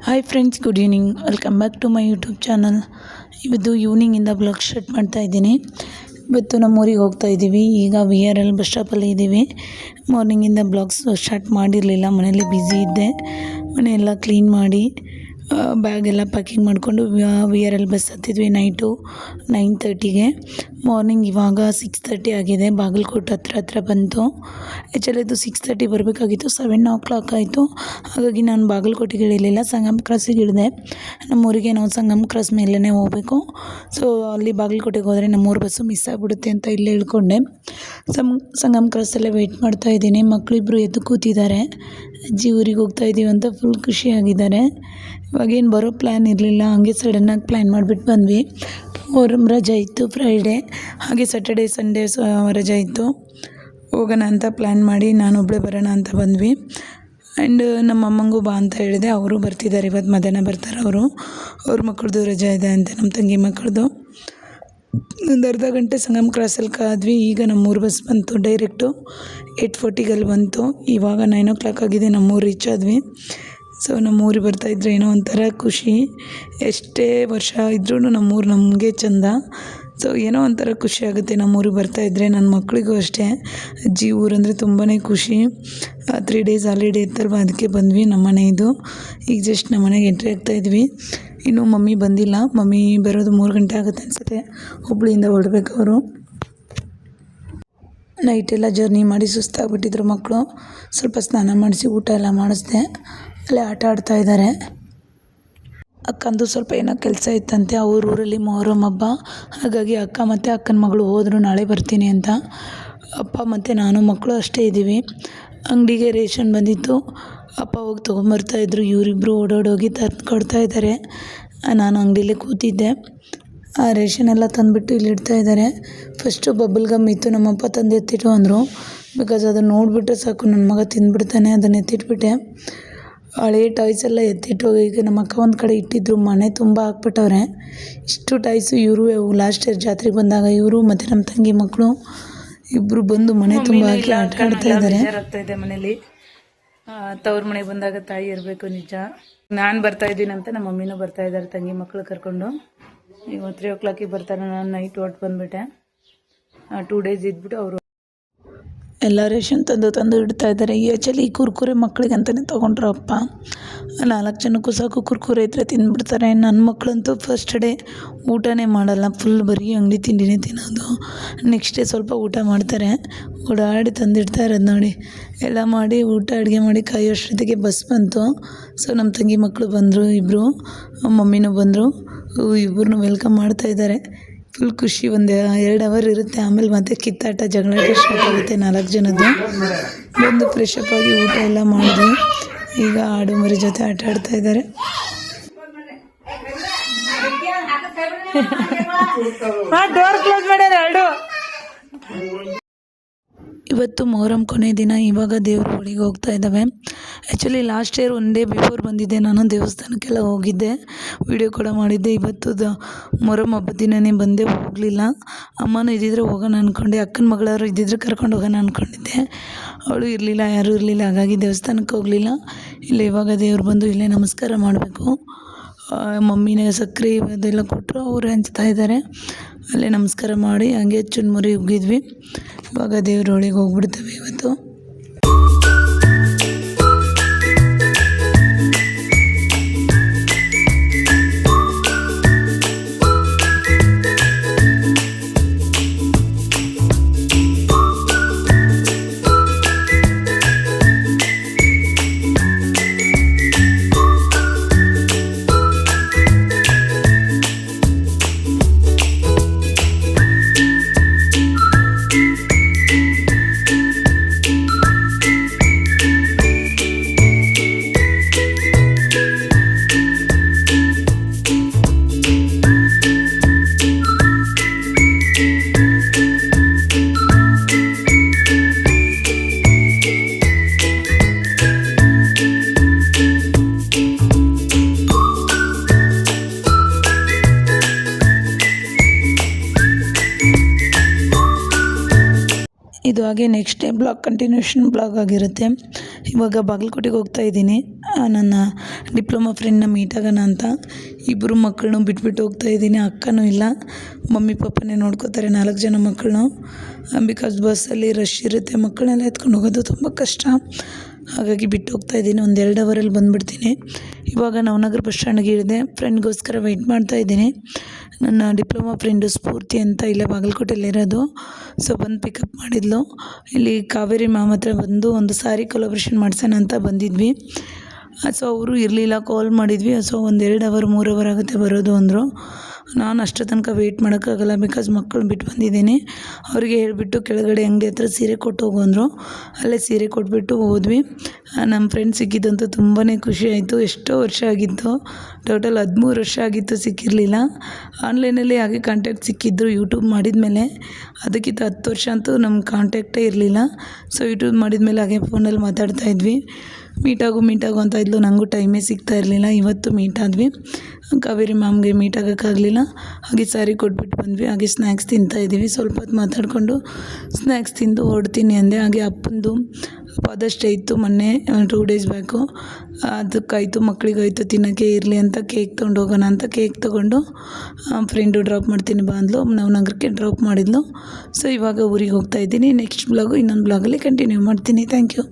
Hi friends, good evening. Welcome back to my YouTube channel. ಇವತ್ತು ಈವ್ನಿಂಗಿಂದ blog start ಮಾಡ್ತಾ ಇದ್ದೀನಿ. ಇವತ್ತು ನಮ್ಮ ಊರಿಗೆ ಹೋಗ್ತಾ ಇದ್ದೀವಿ. ಈಗ VRL ಬಸ್ ಸ್ಟಾಪಲ್ಲಿ ಇದ್ದೀವಿ. ಮಾರ್ನಿಂಗಿಂದ ಬ್ಲಾಗ್ಸ್ ಸ್ಟಾರ್ಟ್ ಮಾಡಿರಲಿಲ್ಲ, ಮನೇಲಿ ಬ್ಯುಸಿ ಇದ್ದೆ. ಮನೆಯೆಲ್ಲ ಕ್ಲೀನ್ ಮಾಡಿ ಬ್ಯಾಗೆಲ್ಲ ಪ್ಯಾಕಿಂಗ್ ಮಾಡಿಕೊಂಡು VRL ಬಸ್ ಹತ್ತಿದ್ವಿ ನೈಟು 9:30ಗೆ. ಮಾರ್ನಿಂಗ್ ಇವಾಗ 6:30 ಆಗಿದೆ. ಬಾಗಲಕೋಟೆ ಹತ್ರ ಬಂತು. ಆ್ಯಕ್ಚುಲಿ ಇದು 6:30 ಬರಬೇಕಾಗಿತ್ತು, 7 ಆಯಿತು. ಹಾಗಾಗಿ ನಾನು ಬಾಗಲಕೋಟೆಗೆ ಇಳಿಲಿಲ್ಲ, ಸಂಗಮ್ ಕ್ರಾಸಿಗೆ ಇಳಿದೆ. ನಮ್ಮೂರಿಗೆ ನಾವು ಸಂಗಮ್ ಕ್ರಾಸ್ ಮೇಲೇ ಹೋಗಬೇಕು. ಸೊ ಅಲ್ಲಿ ಬಾಗಲಕೋಟೆಗೆ ಹೋದರೆ ನಮ್ಮೂರು ಬಸ್ಸು ಮಿಸ್ ಆಗಿಬಿಡುತ್ತೆ ಅಂತ ಇಲ್ಲೇ ಇಳ್ಕೊಂಡೆ. ಸಂಗಮ್ ಕ್ರಾಸಲ್ಲೇ ವೆಯ್ಟ್ ಮಾಡ್ತಾ ಇದ್ದೀನಿ. ಮಕ್ಕಳಿಬ್ಬರು ಎದ್ದು ಕೂತಿದ್ದಾರೆ. ಅಜ್ಜಿ ಊರಿಗೆ ಹೋಗ್ತಾ ಇದ್ದೀವಿ ಅಂತ ಫುಲ್ ಖುಷಿಯಾಗಿದ್ದಾರೆ. ಇವಾಗೇನು ಬರೋ ಪ್ಲ್ಯಾನ್ ಇರಲಿಲ್ಲ, ಹಾಗೆ ಸಡನ್ನಾಗಿ ಪ್ಲ್ಯಾನ್ ಮಾಡಿಬಿಟ್ಟು ಬಂದ್ವಿ. ಮೊಹರಂ ರಜೆ ಇತ್ತು ಫ್ರೈಡೇ, ಹಾಗೆ ಸ್ಯಾಟರ್ಡೇ ಸಂಡೇ ರಜೆ ಇತ್ತು. ಹೋಗೋಣ ಅಂತ ಪ್ಲ್ಯಾನ್ ಮಾಡಿ ನಾನೊಬ್ಬಳೇ ಬರೋಣ ಅಂತ ಬಂದ್ವಿ. ಆ್ಯಂಡ್ ನಮ್ಮ ಅಮ್ಮಂಗೂ ಬಾ ಅಂತ ಹೇಳಿದೆ. ಅವರು ಬರ್ತಿದ್ದಾರೆ, ಇವತ್ತು ಮಧ್ಯಾಹ್ನ ಬರ್ತಾರೆ. ಅವ್ರ ಮಕ್ಕಳದು ರಜೆ ಇದೆ ಅಂತ, ನಮ್ಮ ತಂಗಿ ಮಕ್ಕಳದು. ಒಂದು ಅರ್ಧ ಗಂಟೆ ಸಂಗಮ್ ಕ್ರಾಸಲ್ಲಿ ಕಾದ್ವಿ. ಈಗ ನಮ್ಮೂರು ಬಸ್ ಬಂತು, ಡೈರೆಕ್ಟು 8:40 ಅಲ್ಲಿ ಬಂತು. ಇವಾಗ 9 ಆಗಿದೆ, ನಮ್ಮೂರು ರೀಚ್ ಆದ್ವಿ. ಸೊ ನಮ್ಮೂರಿಗೆ ಬರ್ತಾಯಿದ್ರೆ ಏನೋ ಒಂಥರ ಖುಷಿ. ಎಷ್ಟೇ ವರ್ಷ ಇದ್ರೂ ನಮ್ಮೂರು ನಮಗೆ ಚೆಂದ. ಸೊ ಏನೋ ಒಂಥರ ಖುಷಿ ಆಗುತ್ತೆ ನಮ್ಮೂರಿಗೆ ಬರ್ತಾಯಿದ್ರೆ. ನನ್ನ ಮಕ್ಕಳಿಗೂ ಅಷ್ಟೇ, ಅಜ್ಜಿ ಊರಂದರೆ ತುಂಬಾ ಖುಷಿ. 3 ಡೇಸ್ ಹಾಲಿಡೇ ಇತ್ತಲ್ವ, ಅದಕ್ಕೆ ಬಂದ್ವಿ. ನಮ್ಮ ಮನೆ ಇದು. ಈಗ ಜಸ್ಟ್ ನಮ್ಮ ಮನೆಗೆ ಎಂಟ್ರಿ ಆಗ್ತಾಯಿದ್ವಿ. ಇನ್ನೂ ಮಮ್ಮಿ ಬಂದಿಲ್ಲ. ಮಮ್ಮಿ ಬರೋದು 3 ಗಂಟೆ ಆಗುತ್ತೆ ಅನಿಸುತ್ತೆ. ಹುಬ್ಳಿಯಿಂದ ಹೊರಡ್ಬೇಕು ಅವರು. ನೈಟೆಲ್ಲ ಜರ್ನಿ ಮಾಡಿ ಸುಸ್ತಾಗ್ಬಿಟ್ಟಿದ್ರು ಮಕ್ಕಳು. ಸ್ವಲ್ಪ ಸ್ನಾನ ಮಾಡಿಸಿ ಊಟ ಎಲ್ಲ ಮಾಡಿಸ್ದೆ. ಅಲ್ಲೇ ಆಟ ಆಡ್ತಾಯಿದ್ದಾರೆ. ಅಕ್ಕಂದು ಸ್ವಲ್ಪ ಏನೋ ಕೆಲಸ ಇತ್ತಂತೆ, ಅವ್ರ ಊರಲ್ಲಿ ಮೊಹರಂ ಹಬ್ಬ. ಹಾಗಾಗಿ ಅಕ್ಕ ಮತ್ತು ಅಕ್ಕನ ಮಗಳು ಹೋದರು, ನಾಳೆ ಬರ್ತೀನಿ ಅಂತ. ಅಪ್ಪ ಮತ್ತು ನಾನು ಮಕ್ಕಳು ಅಷ್ಟೇ ಇದ್ದೀವಿ. ಅಂಗಡಿಗೆ ರೇಷನ್ ಬಂದಿತ್ತು, ಅಪ್ಪ ಹೋಗಿ ತೊಗೊಂಬರ್ತಾಯಿದ್ರು. ಇವರಿಬ್ಬರು ಓಡಾಡೋಗಿ ಕೊಡ್ತಾಯಿದ್ದಾರೆ. ನಾನು ಅಂಗಡಿಲೇ ಕೂತಿದ್ದೆ. ಆ ರೇಷನ್ ಎಲ್ಲ ತಂದುಬಿಟ್ಟು ಇಲ್ಲಿ ಇಡ್ತಾಯಿದ್ದಾರೆ. ಫಸ್ಟು ಬಬಲ್ ಗಮ್ ಇತ್ತು, ನಮ್ಮಪ್ಪ ತಂದು ಎತ್ತಿಟ್ಟು ಅಂದರು. ಬಿಕಾಸ್ ಅದನ್ನು ನೋಡಿಬಿಟ್ರೆ ಸಾಕು ನನ್ನ ಮಗ ತಿಂದುಬಿಡ್ತಾನೆ, ಅದನ್ನು ಎತ್ತಿಟ್ಬಿಟ್ಟೆ. ಹಳೆ ಟಾಯ್ಸ್ ಎಲ್ಲ ಎತ್ತಿಟ್ಟು ಈಗ ನಮ್ಮ ಅಕ್ಕ ಒಂದು ಕಡೆ ಇಟ್ಟಿದ್ರು. ಮನೆ ತುಂಬ ಹಾಕ್ಬಿಟ್ಟವ್ರೆ. ಇಷ್ಟು ಟಾಯ್ಸು ಇವರು ಲಾಸ್ಟ್ ಇಯರ್ ಜಾತ್ರೆಗೆ ಬಂದಾಗ ಇವರು ಮತ್ತು ನಮ್ಮ ತಂಗಿ ಮಕ್ಕಳು ಇಬ್ಬರು ಬಂದು ಮನೆ ತುಂಬ ಹಾಕಿ ಆಟ ಆಡ್ತಾ ಇದ್ದಾರೆ. ಇದೆ ಮನೇಲಿ ತವ್ರ ಮನೆಗೆ ಬಂದಾಗ ತಾಯಿ ಇರಬೇಕು, ನಿಜ. ನಾನು ಬರ್ತಾ ಇದ್ದೀನಿ ಅಂತ ನಮ್ಮ ಮಮ್ಮಿನೂ ಬರ್ತಾ ಇದ್ದಾರೆ, ತಂಗಿ ಮಕ್ಕಳು ಕರ್ಕೊಂಡು. ಈಗ 3 ಬರ್ತಾರೆ. ನಾನು ನೈಟ್ ಹೊಟ್ಟು ಬಂದುಬಿಟ್ಟೆ. 2 ಡೇಸ್ ಇದ್ಬಿಟ್ಟು ಅವರು ಎಲ್ಲ ರೇಷನ್ ತಂದು ಇಡ್ತಾ ಇದ್ದಾರೆ. ಆ್ಯಕ್ಚುಲಿ ಈ ಕುರ್ಕುರೆ ಮಕ್ಕಳಿಗೆ ಅಂತಲೇ ತೊಗೊಂಡ್ರು ಅಪ್ಪ. 4 ಜನಕ್ಕೂ ಸಾಕು ಕುರ್ಕುರೆ ಇದ್ದರೆ ತಿಂದುಬಿಡ್ತಾರೆ. ನನ್ನ ಮಕ್ಕಳಂತೂ ಫಸ್ಟ್ ಡೇ ಊಟನೇ ಮಾಡಲ್ಲ, ಫುಲ್ ಬರೀ ಅಂಗಡಿ ತಿಂಡಿನೇ ತಿನ್ನೋದು. ನೆಕ್ಸ್ಟ್ ಡೇ ಸ್ವಲ್ಪ ಊಟ ಮಾಡ್ತಾರೆ. ಓಡಾಡಿ ತಂದಿಡ್ತಾ ಇರೋದು ನೋಡಿ. ಎಲ್ಲ ಮಾಡಿ ಊಟ ಅಡುಗೆ ಮಾಡಿ ಕಾಯೋಷ್ಟೊತ್ತಿಗೆ ಬಸ್ ಬಂತು. ಸೊ ನಮ್ಮ ತಂಗಿ ಮಕ್ಕಳು ಬಂದರು, ಇಬ್ಬರು ಮಮ್ಮಿನೂ ಬಂದರು. ಇಬ್ಬರನ್ನೂ ವೆಲ್ಕಮ್ ಮಾಡ್ತಾಯಿದ್ದಾರೆ. ಫುಲ್ ಖುಷಿ. ಒಂದು 2 ಅವರ್ ಇರುತ್ತೆ, ಆಮೇಲೆ ಮತ್ತೆ ಕಿತ್ತಾಟ ಜಗಳಾಟ ಸ್ಟಾರ್ಟ್ ಆಗುತ್ತೆ 4 ಜನದ್ದು. ಬಂದು ಫ್ರೆಶ್ ಅಪ್ ಆಗಿ ಊಟ ಎಲ್ಲ ಮಾಡಿದ್ವಿ. ಈಗ ಆಡು ಮರಿ ಜೊತೆ ಆಟ ಆಡ್ತಾ ಇದ್ದಾರೆ. ಡೋರ್ ಕ್ಲೋಸ್ ಮಾಡ್ಯಾರ ಎರಡು. ಇವತ್ತು ಮೊಹರಂ ಕೊನೆ ದಿನ. ಇವಾಗ ದೇವ್ರ ಬಳಿಗೆ ಹೋಗ್ತಾ ಇದ್ದಾವೆ. Actually last year 1 day before ಬಂದಿದ್ದೆ ನಾನು, ದೇವಸ್ಥಾನಕ್ಕೆಲ್ಲ ಹೋಗಿದ್ದೆ, ವಿಡಿಯೋ ಕೂಡ ಮಾಡಿದ್ದೆ. ಇವತ್ತು ಮೊಹರಂ ಹಬ್ಬದ ದಿನವೇ ಬಂದೆ, ಹೋಗಲಿಲ್ಲ. ಅಮ್ಮನೂ ಇದ್ದಿದ್ರೆ ಹೋಗೋಣ ಅಂದ್ಕೊಂಡೆ, ಅಕ್ಕನ ಮಗಳವರು ಇದ್ದಿದ್ರೆ ಕರ್ಕೊಂಡು ಹೋಗೋಣ ಅಂದ್ಕೊಂಡಿದ್ದೆ. ಅವಳು ಇರಲಿಲ್ಲ, ಯಾರೂ ಇರಲಿಲ್ಲ, ಹಾಗಾಗಿ ದೇವಸ್ಥಾನಕ್ಕೆ ಹೋಗಲಿಲ್ಲ. ಇಲ್ಲ ಇವಾಗ ದೇವ್ರು ಬಂದು ಇಲ್ಲೇ ನಮಸ್ಕಾರ ಮಾಡಬೇಕು. ಮಮ್ಮಿನ ಸಕ್ಕರೆ ಅದೆಲ್ಲ ಕೊಟ್ಟರು, ಅವರು ಹಂಚ್ತಾ ಇದ್ದಾರೆ. ಅಲ್ಲೇ ನಮಸ್ಕಾರ ಮಾಡಿ ಹಂಗೆ ಚುನ್ಮುರಿ ಉಗ್ಗಿದ್ವಿ. ಇವಾಗ ದೇವ್ರ ಒಳಗೆ ಹೋಗ್ಬಿಡ್ತೇವೆ ಇವತ್ತು. ಇದು ಹಾಗೆ next day blog continuation blog ಆಗಿರುತ್ತೆ. ಇವಾಗ ಬಾಗಲಕೋಟೆಗೆ ಹೋಗ್ತಾ ಇದ್ದೀನಿ, ನನ್ನ ಡಿಪ್ಲೊಮಾ ಫ್ರೆಂಡ್ನ ಮೀಟ್ ಆಗೋಣ ಅಂತ. ಇಬ್ಬರು ಮಕ್ಕಳನ್ನೂ ಬಿಟ್ಬಿಟ್ಟು ಹೋಗ್ತಾ ಇದ್ದೀನಿ. ಅಕ್ಕನೂ ಇಲ್ಲ, ಮಮ್ಮಿ ಪಾಪನೇ ನೋಡ್ಕೋತಾರೆ 4 ಜನ ಮಕ್ಕಳನ್ನು. ಬಿಕಾಸ್ ಬಸ್ಸಲ್ಲಿ ರಶ್ ಇರುತ್ತೆ, ಮಕ್ಕಳನ್ನೆಲ್ಲ ಎತ್ಕೊಂಡು ಹೋಗೋದು ತುಂಬ ಕಷ್ಟ. ಹಾಗಾಗಿ ಬಿಟ್ಟು ಹೋಗ್ತಾ ಇದ್ದೀನಿ. 1-2 ಅವರಲ್ಲಿ ಬಂದುಬಿಡ್ತೀನಿ. ಇವಾಗ ನವನಗರ ಬಸ್ ಸ್ಟ್ಯಾಂಡ್ಗೆ ಇಳಿದೆ, ಫ್ರೆಂಡ್ಗೋಸ್ಕರ ವೆಯ್ಟ್ ಮಾಡ್ತಾ ಇದ್ದೀನಿ. ನನ್ನ ಡಿಪ್ಲೊಮಾ ಫ್ರೆಂಡು ಸ್ಫೂರ್ತಿ ಅಂತ ಇಲ್ಲೇ ಬಾಗಲಕೋಟೆಯಲ್ಲಿರೋದು. ಸೊ ಬಂದು ಪಿಕಪ್ ಮಾಡಿದ್ಲು. ಇಲ್ಲಿ ಕಾವೇರಿ ಮ್ಯಾಮ್ ಹತ್ರ ಬಂದು ಒಂದು ಸ್ಯಾರಿ ಕೊಲಾಬ್ರೇಷನ್ ಮಾಡ್ಸೋಣ ಅಂತ ಬಂದಿದ್ವಿ. ಸೊ ಅವರು ಇರಲಿಲ್ಲ, ಕಾಲ್ ಮಾಡಿದ್ವಿ. ಸೊ 1-2 ಅವರ್ 3 ಅವರ್ ಆಗುತ್ತೆ ಬರೋದು ಅಂದರು. ನಾನು ಅಷ್ಟರ ತನಕ ವೆಯ್ಟ್ ಮಾಡೋಕ್ಕಾಗಲ್ಲ, ಬಿಕಾಸ್ ಮಕ್ಕಳನ್ನ ಬಿಟ್ಟು ಬಂದಿದ್ದೀನಿ. ಅವರಿಗೆ ಹೇಳಿಬಿಟ್ಟು ಕೆಳಗಡೆ ಅಂಗಡಿ ಹತ್ರ ಸೀರೆ ಕೊಟ್ಟು ಹೋಗು ಅಂದರು. ಅಲ್ಲೇ ಸೀರೆ ಕೊಟ್ಬಿಟ್ಟು ಹೋದ್ವಿ. ನಮ್ಮ ಫ್ರೆಂಡ್ ಸಿಕ್ಕಿದ್ದಂತೂ ತುಂಬಾ ಖುಷಿ ಆಯಿತು. ಎಷ್ಟೋ ವರ್ಷ ಆಗಿತ್ತು, ಟೋಟಲ್ 13 ವರ್ಷ ಆಗಿತ್ತು ಸಿಕ್ಕಿರಲಿಲ್ಲ. ಆನ್ಲೈನಲ್ಲಿ ಹಾಗೆ ಕಾಂಟ್ಯಾಕ್ಟ್ ಸಿಕ್ಕಿದ್ರು ಯೂಟ್ಯೂಬ್ ಮಾಡಿದ ಮೇಲೆ. ಅದಕ್ಕಿಂತ 10 ವರ್ಷ ಅಂತೂ ನಮ್ಮ ಕಾಂಟ್ಯಾಕ್ಟೇ ಇರಲಿಲ್ಲ. ಸೊ ಯೂಟ್ಯೂಬ್ ಮಾಡಿದ ಮೇಲೆ ಹಾಗೆ ಫೋನಲ್ಲಿ ಮಾತಾಡ್ತಾ ಇದ್ವಿ. ಮೀಟಾಗು ಅಂತ ಇದ್ಲು, ನನಗೂ ಟೈಮೇ ಸಿಗ್ತಾ ಇರಲಿಲ್ಲ. ಇವತ್ತು ಮೀಟ್ ಆದ್ವಿ. ಕಾವೇರಿ ಮ್ಯಾಮ್ಗೆ ಮೀಟ್ ಆಗೋಕ್ಕಾಗಲಿಲ್ಲ. ಹಾಗೆ ಸ್ಯಾರಿ ಕೊಟ್ಬಿಟ್ಟು ಬಂದ್ವಿ. ಹಾಗೆ ಸ್ನ್ಯಾಕ್ಸ್ ತಿಂತಾಯಿದ್ದೀವಿ. ಸ್ವಲ್ಪ ಹೊತ್ತು ಮಾತಾಡಿಕೊಂಡು ಸ್ನ್ಯಾಕ್ಸ್ ತಿಂದು ಹೊರಡ್ತೀನಿ ಅಂದೆ. ಹಾಗೆ ಅಪ್ಪಂದು ಫಾದರ್ಸ್ ಡೇ ಇತ್ತು ಮೊನ್ನೆ 2 ಡೇಸ್ ಬ್ಯಾಕು. ಅದಕ್ಕಾಯಿತು, ಮಕ್ಕಳಿಗಾಯಿತು ತಿನ್ನೋಕ್ಕೆ ಇರಲಿ ಅಂತ ಕೇಕ್ ತೊಗೊಂಡು ಹೋಗೋಣ ಅಂತ ಕೇಕ್ ತೊಗೊಂಡು ಫ್ರೆಂಡು ಡ್ರಾಪ್ ಮಾಡ್ತೀನಿ ಬಾ ಅಂದ್ಲು. ನಾವು ನಗರಕ್ಕೆ ಡ್ರಾಪ್ ಮಾಡಿದ್ಲು. ಸೊ ಇವಾಗ ಊರಿಗೆ ಹೋಗ್ತಾ ಇದ್ದೀನಿ. ನೆಕ್ಸ್ಟ್ ಬ್ಲಾಗು ಇನ್ನೊಂದು ಬ್ಲಾಗಲ್ಲಿ ಕಂಟಿನ್ಯೂ ಮಾಡ್ತೀನಿ. Thank you.